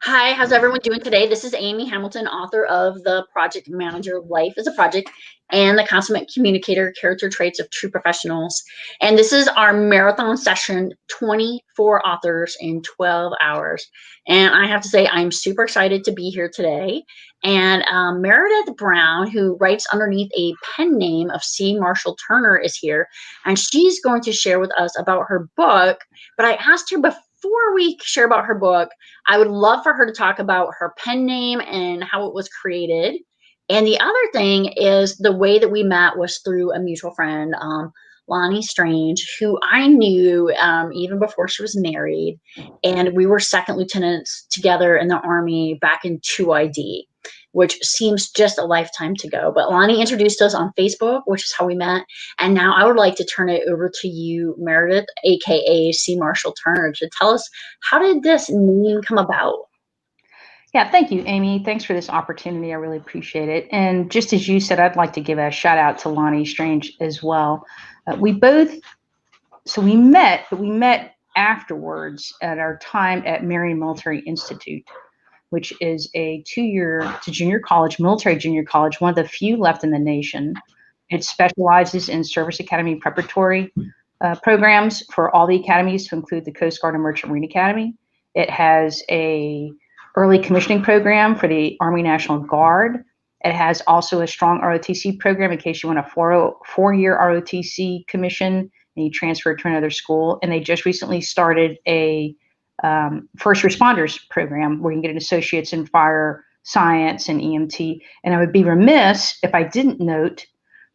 Hi, how's everyone doing today? This is Amy Hamilton, author of The Project Manager, Life is a Project, and The Consummate Communicator, Character Traits of True Professionals. And this is our marathon session, 24 authors in 12 hours. And I have to say, I'm super excited to be here today. And Meredith Brown, who writes underneath a pen name of C. Marshall Turner, is here. And she's going to share with us about her book. But I asked her before we share about her book, I would love for her to talk about her pen name and how it was created. And the other thing is the way that we met was through a mutual friend, Lonnie Strange, who I knew even before she was married. And we were second lieutenants together in the Army back in 2ID, which seems just a lifetime to go. But Lonnie introduced us on Facebook, which is how we met. And now I would like to turn it over to you, Meredith, aka C. Marshall Turner, to tell us, how did this name come about? Yeah, thank you, Amy. Thanks for this opportunity. I really appreciate it. And just as you said, I'd like to give a shout out to Lonnie Strange as well. We met, but we met afterwards at our time at Marion Military Institute, which is a 2-year to junior college, military junior college, one of the few left in the nation. It specializes in service academy preparatory programs for all the academies, to include the Coast Guard and Merchant Marine Academy. It has a early commissioning program for the Army National Guard. It has also a strong ROTC program in case you want a 4-year ROTC commission and you transfer to another school. And they just recently started a first responders program where you can get an associate's in fire science and EMT. And I would be remiss if I didn't note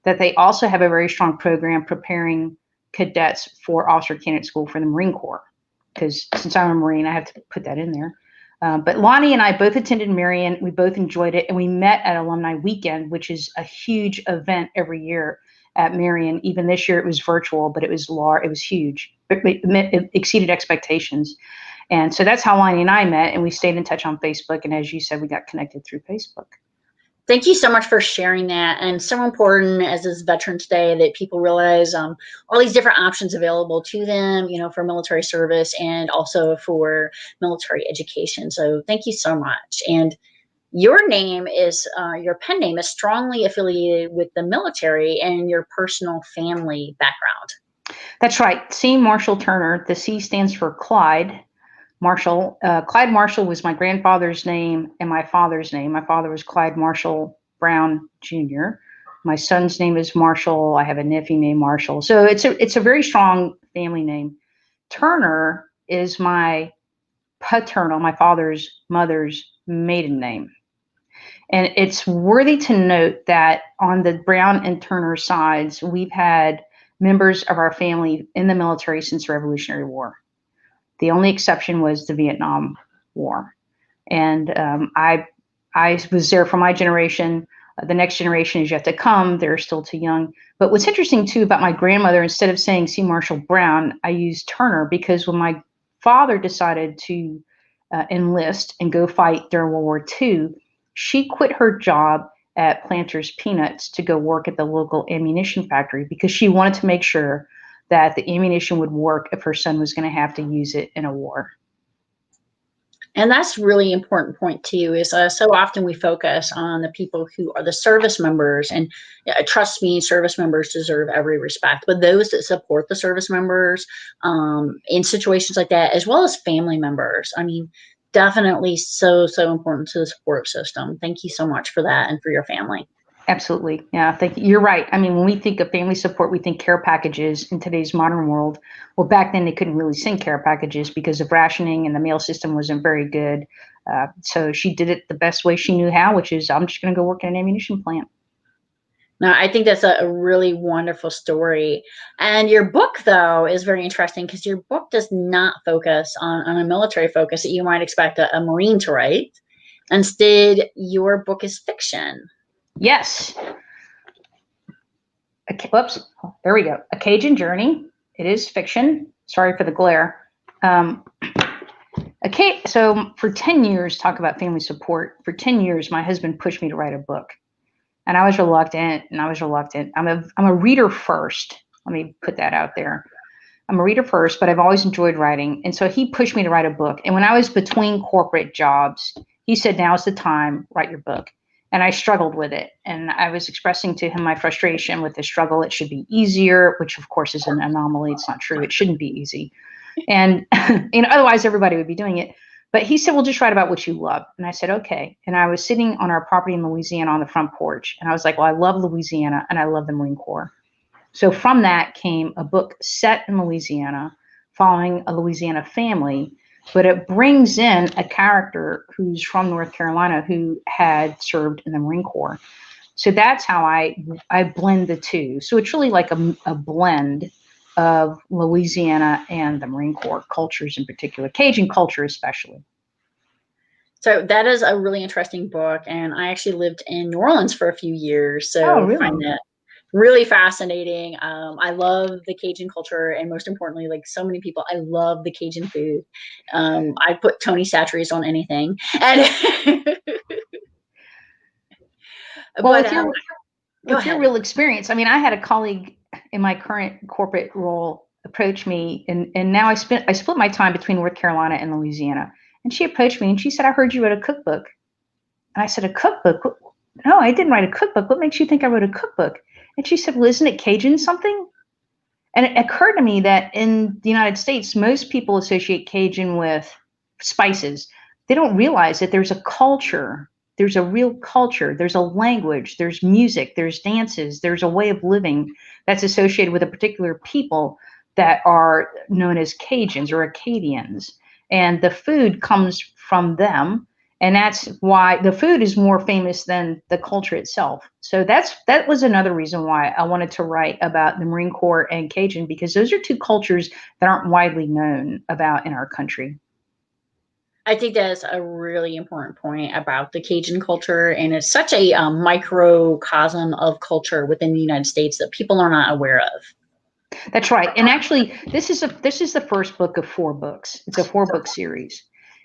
that they also have a very strong program preparing cadets for officer candidate school for the Marine Corps. Because since I'm a Marine, I have to put that in there. But Lonnie and I both attended Marion. We both enjoyed it, and we met at Alumni Weekend, which is a huge event every year at Marion. Even this year, it was virtual, but it was large. It was huge. It exceeded expectations, and so that's how Lonnie and I met. And we stayed in touch on Facebook. And as you said, we got connected through Facebook. Thank you so much for sharing that. And so important as this Veterans Day that people realize all these different options available to them, for military service and also for military education. So thank you so much. And your name is, your pen name is strongly affiliated with the military and your personal family background. That's right. C. Marshall Turner. The C stands for Clyde Marshall. Clyde Marshall was my grandfather's name and my father's name. My father was Clyde Marshall Brown Jr. My son's name is Marshall. I have a nephew named Marshall. So it's a very strong family name. Turner is my father's mother's maiden name. And it's worthy to note that on the Brown and Turner sides, we've had members of our family in the military since the Revolutionary War. The only exception was the Vietnam War. And I was there for my generation. The next generation is yet to come. They're still too young. But what's interesting, too, about my grandmother, instead of saying C. Marshall Brown, I used Turner because when my father decided to enlist and go fight during World War II, she quit her job at Planters Peanuts to go work at the local ammunition factory because she wanted to make sure that the ammunition would work if her son was going to have to use it in a war. And that's really important point too, is so often we focus on the people who are the service members, and trust me, service members deserve every respect, but those that support the service members in situations like that, as well as family members, I mean, definitely so important to the support system. Thank you so much for that and for your family. Absolutely. Yeah, thank you. You're right. I mean, when we think of family support, we think care packages in today's modern world. Well, back then they couldn't really send care packages because of rationing and the mail system wasn't very good. So she did it the best way she knew how, which is I'm just going to go work in an ammunition plant. Now, I think that's a really wonderful story. And your book, though, is very interesting because your book does not focus on a military focus that you might expect a Marine to write. Instead, your book is fiction. Yes. Whoops. There we go. A Cajun Journey. It is fiction. Sorry for the glare. So for 10 years, talk about family support. For 10 years, my husband pushed me to write a book. And I was reluctant. I'm a reader first. Let me put that out there. I'm a reader first, but I've always enjoyed writing. And so he pushed me to write a book. And when I was between corporate jobs, he said, now's the time, write your book. And I struggled with it. And I was expressing to him my frustration with the struggle. It should be easier, which of course is an anomaly. It's not true. It shouldn't be easy. And otherwise everybody would be doing it. But he said, well, just write about what you love. And I said, okay. And I was sitting on our property in Louisiana on the front porch. And I was like, well, I love Louisiana and I love the Marine Corps. So from that came a book set in Louisiana, following a Louisiana family, but it brings in a character who's from North Carolina who had served in the Marine Corps. So that's how I blend the two. So it's really like a blend of Louisiana and the Marine Corps cultures in particular, Cajun culture especially. So that is a really interesting book, and I actually lived in New Orleans for a few years, so Oh, really? I find that really fascinating. I love the Cajun culture, and most importantly, like so many people, I love the Cajun food. I put Tony Chachere's on anything, and Well, but with your real experience, I mean, I had a colleague in my current corporate role approach me, and now I split my time between North Carolina and Louisiana. And she approached me and she said, I heard you wrote a cookbook. And I said, a cookbook? No, I didn't write a cookbook. What makes you think I wrote a cookbook? And she said, well, isn't it Cajun something? And it occurred to me that in the United States, most people associate Cajun with spices. They don't realize that there's a culture. There's a real culture. There's a language. There's music. There's dances. There's a way of living that's associated with a particular people that are known as Cajuns or Acadians. And the food comes from them. And that's why the food is more famous than the culture itself. So that was another reason why I wanted to write about the Marine Corps and Cajun, because those are two cultures that aren't widely known about in our country. I think that's a really important point about the Cajun culture, and it's such a microcosm of culture within the United States that people are not aware of. That's right. And actually, this is the first book of 4 books. It's a 4-book series.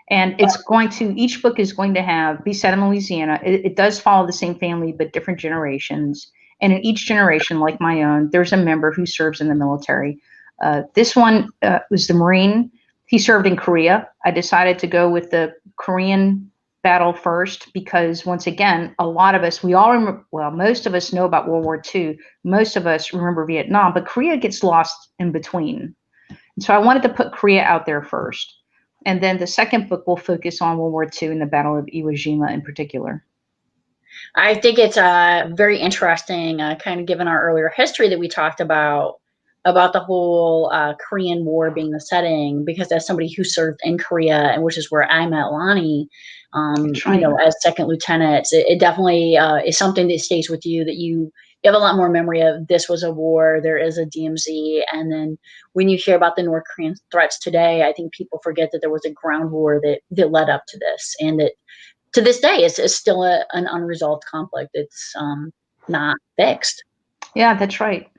And each book is going to be set in Louisiana. It does follow the same family, but different generations. And in each generation, like my own, there's a member who serves in the military. This one was the Marine. He served in Korea. I decided to go with the Korean battle first because, once again, a lot of us, we all remember, well, most of us know about World War II. Most of us remember Vietnam, but Korea gets lost in between. And so I wanted to put Korea out there first. And then the second book will focus on World War II and the Battle of Iwo Jima in particular. I think it's very interesting, kind of given our earlier history that we talked about the whole Korean War being the setting, because as somebody who served in Korea, and which is where I met Lonnie, as second lieutenant, it definitely is something that stays with you, that you have a lot more memory of. This was a war, there is a DMZ. And then when you hear about the North Korean threats today, I think people forget that there was a ground war that led up to this, and that to this day is still an unresolved conflict. It's not fixed. Yeah, that's right.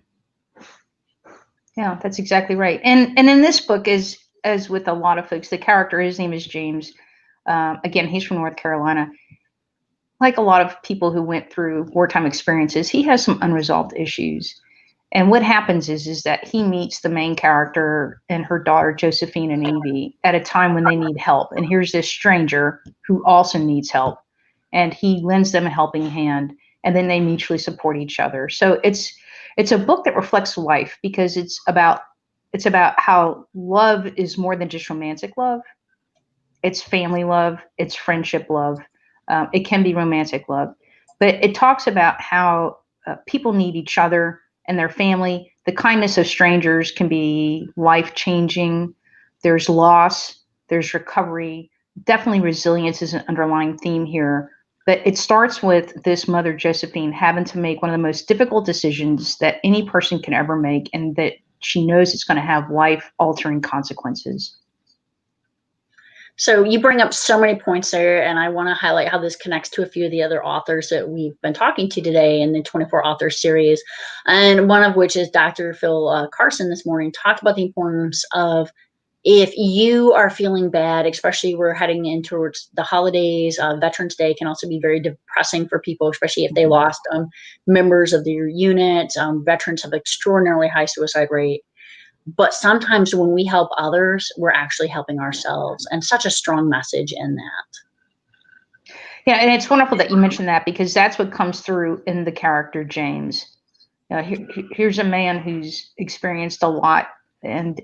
Yeah, that's exactly right. And in this book, as with a lot of folks, the character, his name is James. Again, he's from North Carolina. Like a lot of people who went through wartime experiences, he has some unresolved issues. And what happens is that he meets the main character and her daughter, Josephine and Evie, at a time when they need help. And here's this stranger who also needs help. And he lends them a helping hand, and then they mutually support each other. So it's a book that reflects life, because it's about how love is more than just romantic love. It's family love. It's friendship love. It can be romantic love, but it talks about how people need each other and their family. The kindness of strangers can be life-changing. There's loss. There's recovery. Definitely resilience is an underlying theme here. But it starts with this mother, Josephine, having to make one of the most difficult decisions that any person can ever make, and that she knows it's going to have life-altering consequences. So you bring up so many points there, and I want to highlight how this connects to a few of the other authors that we've been talking to today in the 24 author series, and one of which is Dr. Phil Carson this morning talked about the importance of, if you are feeling bad, especially we're heading in towards the holidays, Veterans Day can also be very depressing for people, especially if they lost members of their unit. Veterans have extraordinarily high suicide rate. But sometimes when we help others, we're actually helping ourselves, and such a strong message in that. Yeah, and it's wonderful that you mentioned that, because that's what comes through in the character James. Here's a man who's experienced a lot, and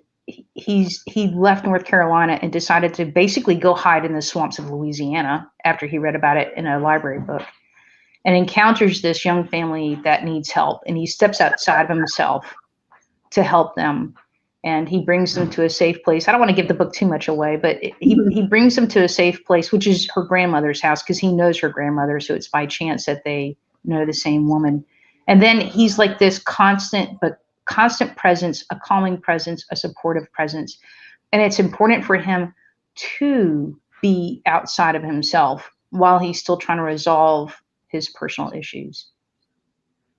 he left North Carolina and decided to basically go hide in the swamps of Louisiana after he read about it in a library book, and encounters this young family that needs help, and he steps outside of himself to help them, and he brings them to a safe place. I don't want to give the book too much away, but he brings them to a safe place, which is her grandmother's house, because he knows her grandmother, so it's by chance that they know the same woman. And then he's like this constant presence, a calming presence, a supportive presence. And it's important for him to be outside of himself while he's still trying to resolve his personal issues.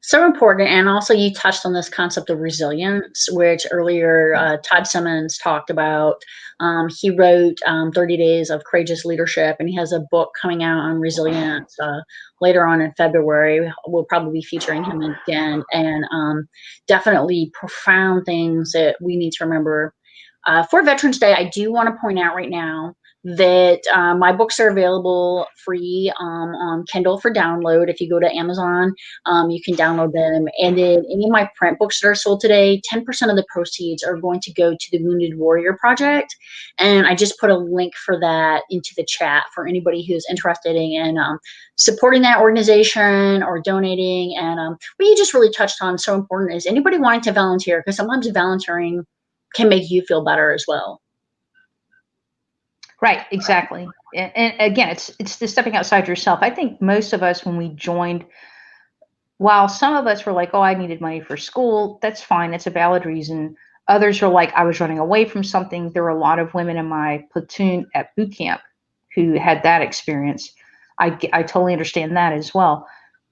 So important. And also you touched on this concept of resilience, which earlier Todd Simmons talked about. He wrote 30 Days of Courageous Leadership, and he has a book coming out on resilience later on in February. We'll probably be featuring him again, and definitely profound things that we need to remember. For Veterans Day, I do want to point out right now that my books are available free on Kindle for download. If you go to Amazon, you can download them. And then any of my print books that are sold today, 10% of the proceeds are going to go to the Wounded Warrior Project. And I just put a link for that into the chat for anybody who's interested in supporting that organization or donating. And what you just really touched on, so important, is anybody wanting to volunteer, because sometimes volunteering can make you feel better as well. Right, exactly. And again, it's the stepping outside yourself. I think most of us, when we joined, while some of us were like, oh, I needed money for school, that's fine. It's a valid reason. Others were like, I was running away from something. There were a lot of women in my platoon at boot camp who had that experience. I totally understand that as well.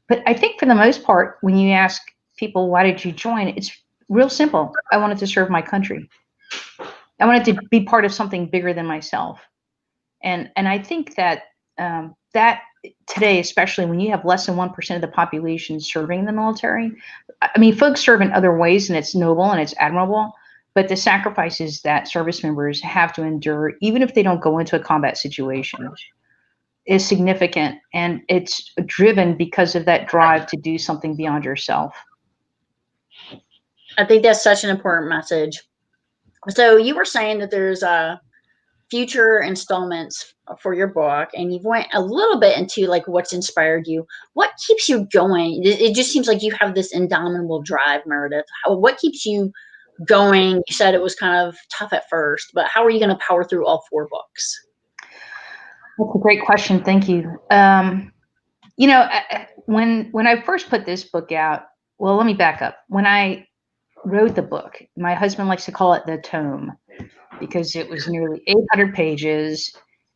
But I think for the most part, when you ask people, why did you join? It's real simple. I wanted to serve my country. I wanted to be part of something bigger than myself. And I think that that today, especially when you have less than 1% of the population serving the military, I mean, folks serve in other ways, and it's noble and it's admirable, but the sacrifices that service members have to endure, even if they don't go into a combat situation, is significant, and it's driven because of that drive to do something beyond yourself. I think that's such an important message. So you were saying that there's future installments for your book, and you've went a little bit into like what's inspired you. What keeps you going? It just seems like you have this indomitable drive, Meredith. What keeps you going? You said it was kind of tough at first, but how are you going to power through all 4 books? That's a great question. Thank you. When I first put this book out, well, let me back up. When I wrote the book, my husband likes to call it the tome, because it was nearly 800 pages.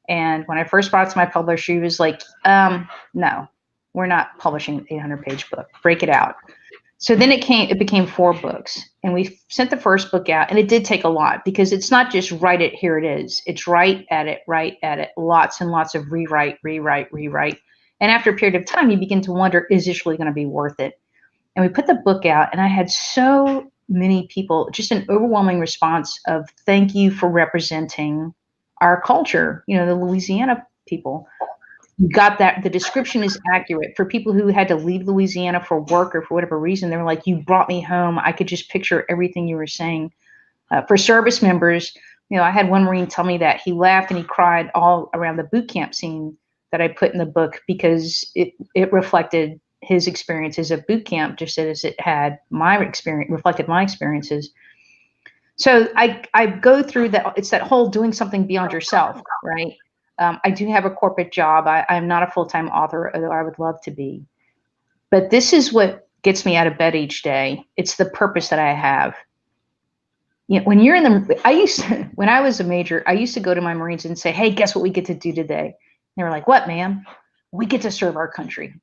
And when I first brought it to my publisher, he was like, no, we're not publishing an 800-page book. Break it out. So then it became 4 books. And we sent the first book out, and it did take a lot, because it's not just write it, here it is. It's write at it, lots and lots of rewrite. And after a period of time, you begin to wonder, is this really going to be worth it? And we put the book out, and I had so many people, just an overwhelming response of thank you for representing our culture, the Louisiana people. You got that. The description is accurate. For people who had to leave Louisiana for work or for whatever reason, they were like, you brought me home. I could just picture everything you were saying. For service members, I had one Marine tell me that he laughed and he cried all around the boot camp scene that I put in the book, because it reflected his experiences at boot camp, just as it had reflected my experiences. So I go through that. It's that whole doing something beyond yourself, right? I do have a corporate job. I'm not a full-time author, although I would love to be. But this is what gets me out of bed each day. It's the purpose that I have. When you're when I was a major, I used to go to my Marines and say, hey, guess what we get to do today? And they were like, what, ma'am? We get to serve our country.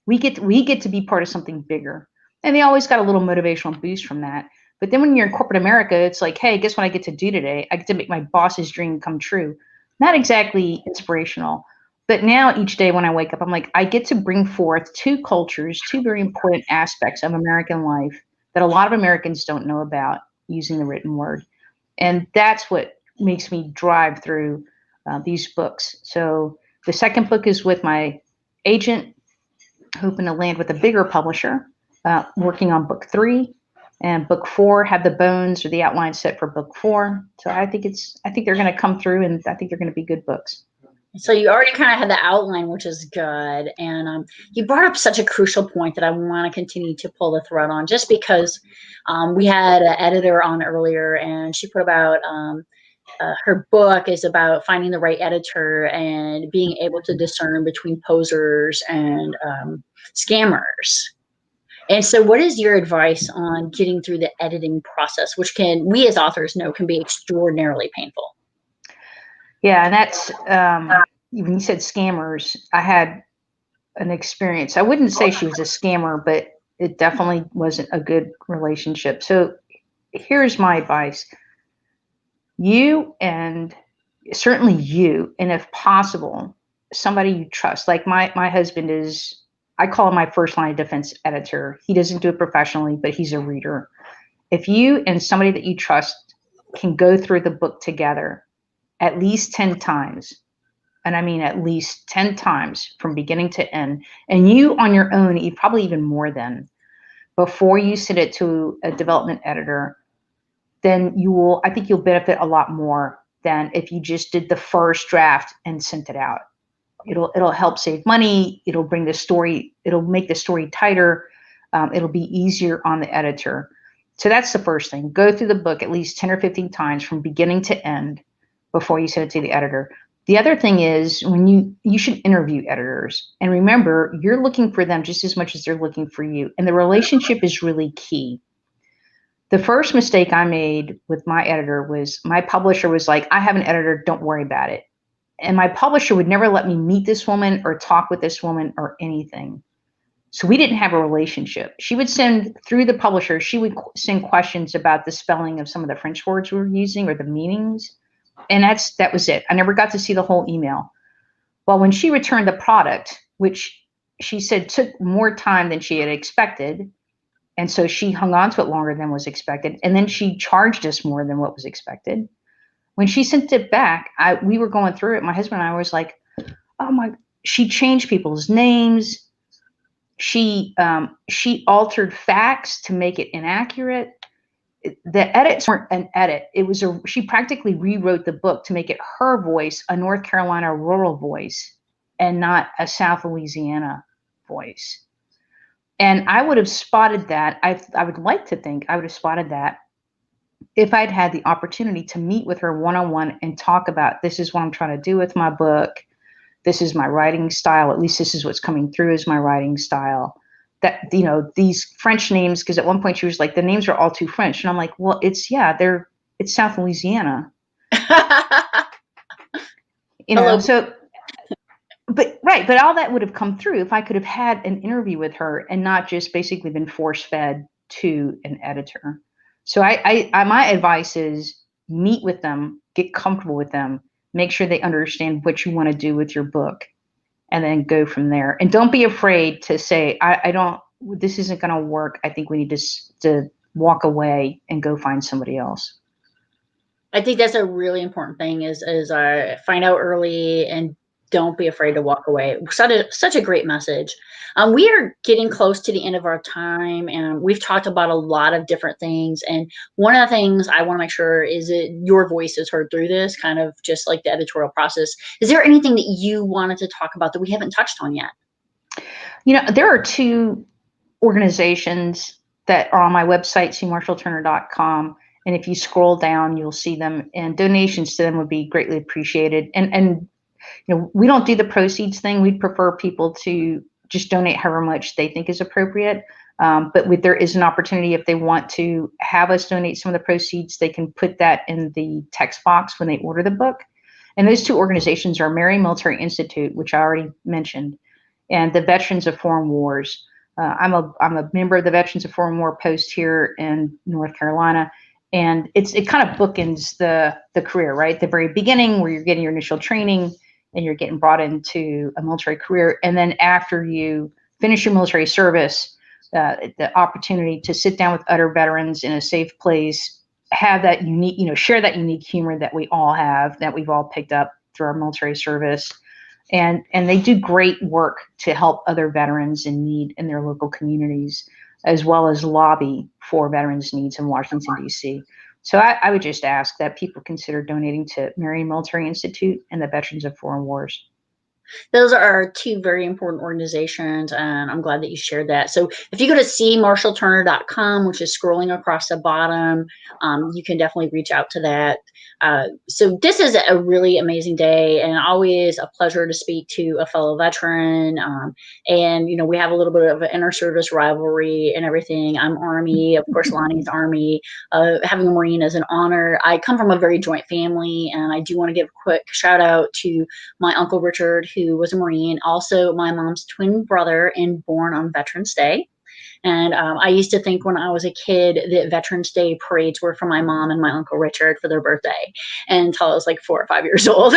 We get to be part of something bigger. And they always got a little motivational boost from that. But then when you're in corporate America, it's like, hey, guess what I get to do today? I get to make my boss's dream come true. Not exactly inspirational. But now each day when I wake up, I'm like, I get to bring forth 2 cultures, 2 very important aspects of American life that a lot of Americans don't know about. using the written word. And that's what makes me drive through these books. So the second book is with my agent, hoping to land with a bigger publisher, working on book 3. And book 4 have the bones or the outline set for book 4. So I think they're going to come through, and I think they're going to be good books. So you already kind of had the outline, which is good. And you brought up such a crucial point that I want to continue to pull the thread on, just because we had an editor on earlier, and she put about her book is about finding the right editor and being able to discern between posers and scammers. And so what is your advice on getting through the editing process, which we as authors know can be extraordinarily painful? Yeah, and that's when you said scammers, I had an experience. I wouldn't say she was a scammer, but it definitely wasn't a good relationship. So here's my advice. You, and certainly you, and if possible, somebody you trust. Like my husband is, I call him my first line of defense editor. He doesn't do it professionally, but he's a reader. If you and somebody that you trust can go through the book together at least 10 times, and I mean at least 10 times from beginning to end, and you on your own, you probably even more than, before you send it to a development editor, then I think you'll benefit a lot more than if you just did the first draft and sent it out. It'll help save money. It'll bring the story. It'll make the story tighter. It'll be easier on the editor. So that's the first thing. Go through the book at least 10 or 15 times from beginning to end before you send it to the editor. The other thing is when you should interview editors. And remember, you're looking for them just as much as they're looking for you. And the relationship is really key. The first mistake I made with my editor was my publisher was like, I have an editor, don't worry about it. And my publisher would never let me meet this woman or talk with this woman or anything. So we didn't have a relationship. She would send through the publisher, she would send questions about the spelling of some of the French words we were using or the meanings. And that was it. I never got to see the whole email. Well, when she returned the product, which she said took more time than she had expected, and so she hung on to it longer than was expected, and then she charged us more than what was expected. When she sent it back, we were going through it. My husband and I was like, oh my, she changed people's names. She altered facts to make it inaccurate. The edits weren't an edit. She practically rewrote the book to make it her voice, a North Carolina rural voice, and not a South Louisiana voice. And I would have spotted that. I would like to think I would have spotted that if I'd had the opportunity to meet with her one-on-one and talk about, this is what I'm trying to do with my book. This is my writing style. At least this is what's coming through as my writing style. That, these French names, because at one point she was like, the names are all too French. And I'm like, well, it's South Louisiana. But all that would have come through if I could have had an interview with her and not just basically been force-fed to an editor. So my advice is meet with them, get comfortable with them, make sure they understand what you want to do with your book, and then go from there. And don't be afraid to say, this isn't going to work. I think we need to walk away and go find somebody else. I think that's a really important thing is find out early and don't be afraid to walk away. Such a great message. We are getting close to the end of our time, and we've talked about a lot of different things. And one of the things I want to make sure is that your voice is heard through this, kind of just like the editorial process. Is there anything that you wanted to talk about that we haven't touched on yet? There are 2 organizations that are on my website, cmarshallturner.com. And if you scroll down, you'll see them, and donations to them would be greatly appreciated. And we don't do the proceeds thing. We'd prefer people to just donate however much they think is appropriate. But there is an opportunity if they want to have us donate some of the proceeds, they can put that in the text box when they order the book. And those 2 organizations are Marine Military Institute, which I already mentioned, and the Veterans of Foreign Wars. I'm a member of the Veterans of Foreign War post here in North Carolina. And it kind of bookends the career, right? The very beginning where you're getting your initial training and you're getting brought into a military career. And then after you finish your military service, the opportunity to sit down with other veterans in a safe place have that unique, share that unique humor that we all have, that we've all picked up through our military service. And they do great work to help other veterans in need in their local communities, as well as lobby for veterans' needs in Washington, D.C. So I would just ask that people consider donating to Marion Military Institute and the Veterans of Foreign Wars. Those are two very important organizations, and I'm glad that you shared that. So if you go to cmarshallturner.com, which is scrolling across the bottom, you can definitely reach out to that. So this is a really amazing day, and always a pleasure to speak to a fellow veteran. And, we have a little bit of an inter-service rivalry and everything. I'm Army. Of course, Lonnie's Army. Having a Marine is an honor. I come from a very joint family, and I do want to give a quick shout out to my Uncle Richard, who was a Marine, also my mom's twin brother and born on Veterans Day. And I used to think when I was a kid that Veterans Day parades were for my mom and my Uncle Richard for their birthday until I was like 4 or 5 years old.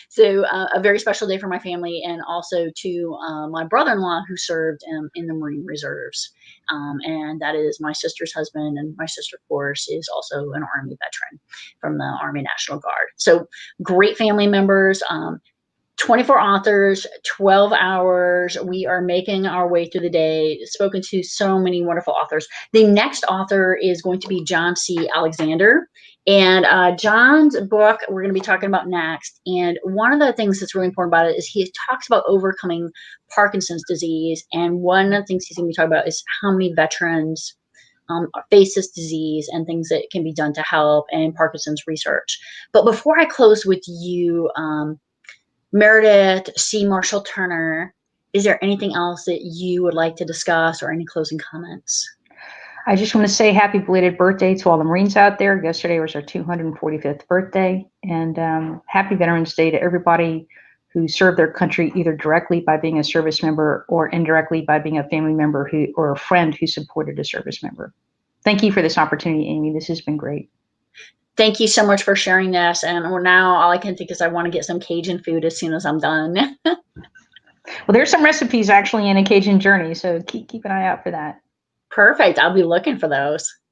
So a very special day for my family, and also to my brother-in-law who served in the Marine Reserves. And that is my sister's husband, and my sister, of course, is also an Army veteran from the Army National Guard. So great family members. 24 authors, 12 hours. We are making our way through the day, spoken to so many wonderful authors. The next author is going to be John C. Alexander. And John's book we're going to be talking about next. And one of the things that's really important about it is he talks about overcoming Parkinson's disease. And one of the things he's going to be talking about is how many veterans face this disease and things that can be done to help, and Parkinson's research. But before I close with you, Meredith C. Marshall Turner, is there anything else that you would like to discuss, or any closing comments? I just want to say happy belated birthday to all the Marines out there. Yesterday was our 245th birthday, and happy Veterans Day to everybody who served their country either directly by being a service member or indirectly by being a family member or a friend who supported a service member. Thank you for this opportunity, Amy. This has been great. Thank you so much for sharing this. And now all I can think is I want to get some Cajun food as soon as I'm done. Well, there's some recipes actually in A Cajun Journey, so keep an eye out for that. Perfect. I'll be looking for those.